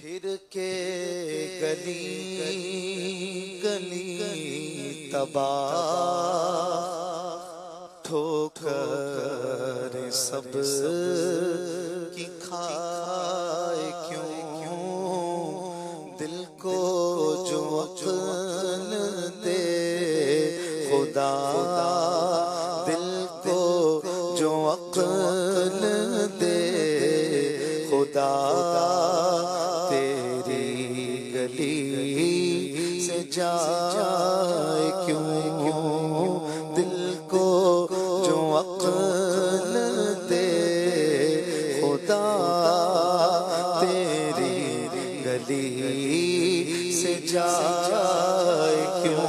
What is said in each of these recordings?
پھر کے گلی گلی تباہ ٹھوکر سب کی کھائے کیوں دل کو جو عقل دے خدا دل کو جو عقل دے خدا تیری گلی سے جائے کیوں دل کو جو عقل دے خدا تیری گلی سے جائے کیوں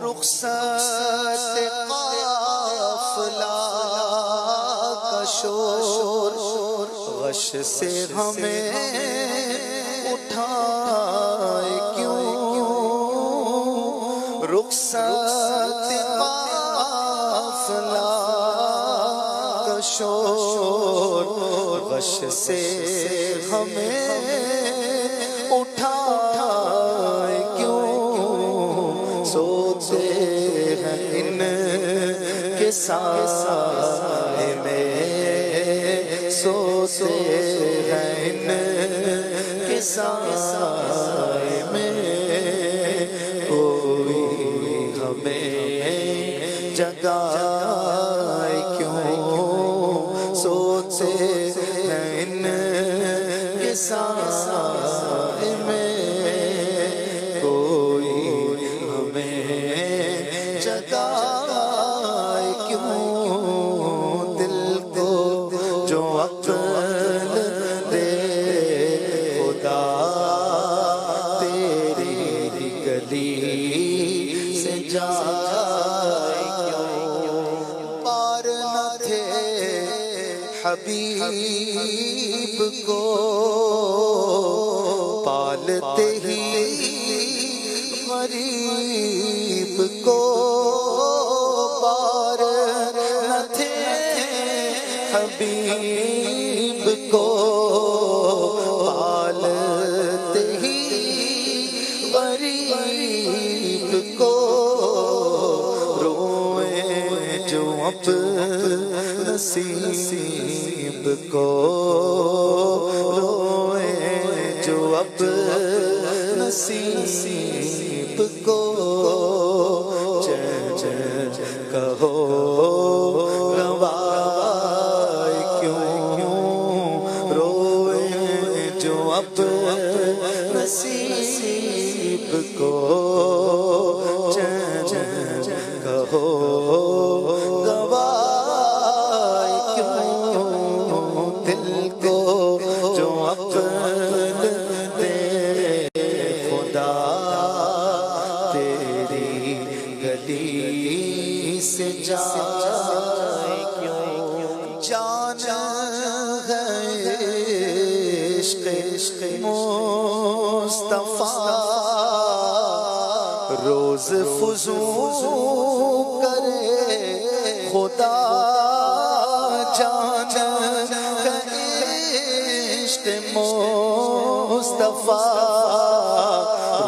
رخصت قافلہ کا شور غش سے ہمیں اٹھائے کیوں رخصت قافلہ کا شور غش سے ہمیں اٹھائے کیوں سوتے ہیں ان کے سائے میں سوتے ہیں ان کے سائے میں کوئی ہمیں جگائے کیوں سوتے ہیں ان کے سائے میں کوئی ہمیں جگائے کیوں دل کو جو عقل دے خدا تیری گلی سے جائے کیوں پار نہ تھے حبیب کو پالتے ہی غریب کو پار نہ تھے حبیب کو پالتے ہی غریب کو روئے جو اب نصیب کو روئے جو اب نصیب کو کہو روائے کیوں روئے جو اب نصیب کو کہو روائے کیوں دل کو جو عقل دے خدا تیری گلی سے جائے کیوں جان ہے عشق مصطفیٰ روز فضول کرے خدا جان ہے عشق مصطفیٰ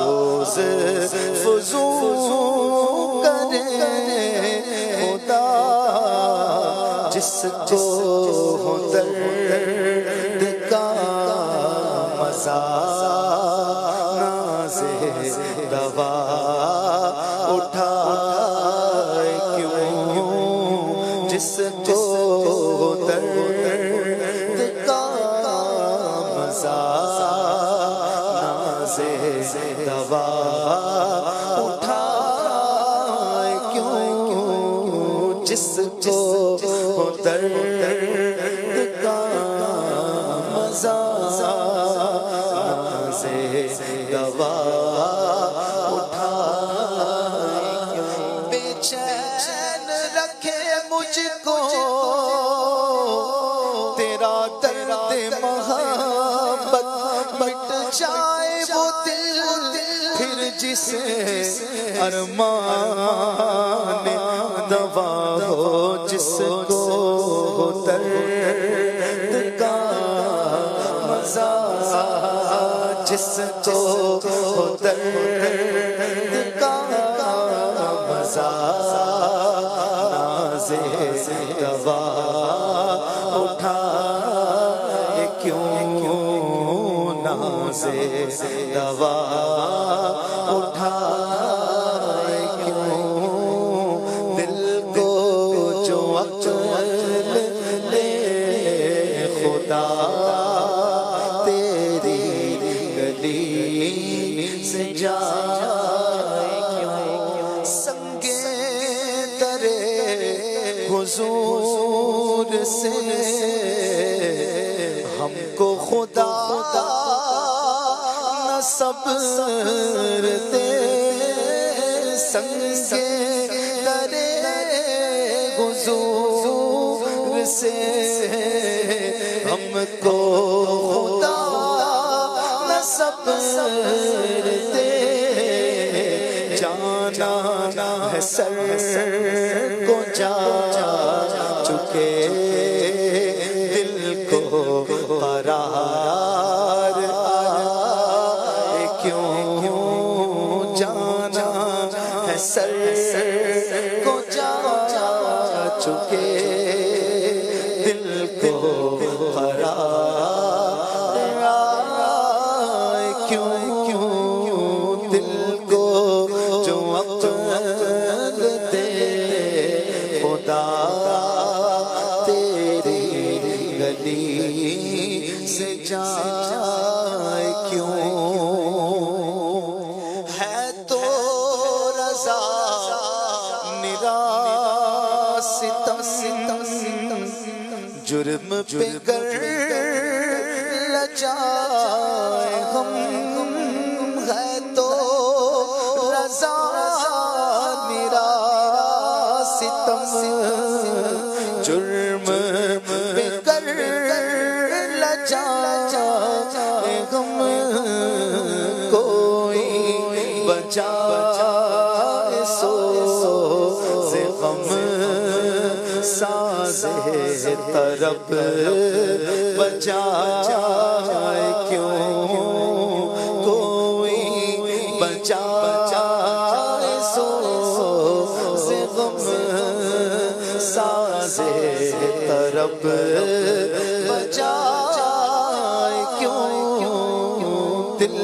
روز فضول کرے خدا جس کو ہو درد کا مزہ ناز دوا اٹھائے کیوں جس کو درد کا مزہ ناز دوا اٹھائے کیوں جس کو درد کا مزہ ناز دوا اٹھائے بے چین رکھے مجھ کو تیرا درد محبت مٹ جائے وہ دل پھر جسے ارمان دوا ہو جس کو درد کا مزہ جس کو درد کا مزہ ناز دوا اٹھائے کیوں ناز دوا اٹھائے کیوں دل کو جو عقل دے خدا تیری گلی سے جائے کیوں سنگے ترے حضور سے ہم کو خدا نہ صبر دے سنگے ترے حضور سے ہم کو خدا نہ صبر دے جانا ہے سر کو جا چکے دل کو قرار آئے کیوں جانا ہے سر کو جا چکے دل کو قرار آئے کیوں دل کو جو عقل دے خدا تیری گلی سے جائے کیوں ہے تو رضا نرا ستم جرم پہ گر لجائے ہم ہے تو رضا نرا ستم جرم پہ گر لجائے ہم کوئی بجائے سو سے غم ساز طرب بجائے کیوں کوئی بجائے سو سے غم ساز طرب بجائے کیوں دل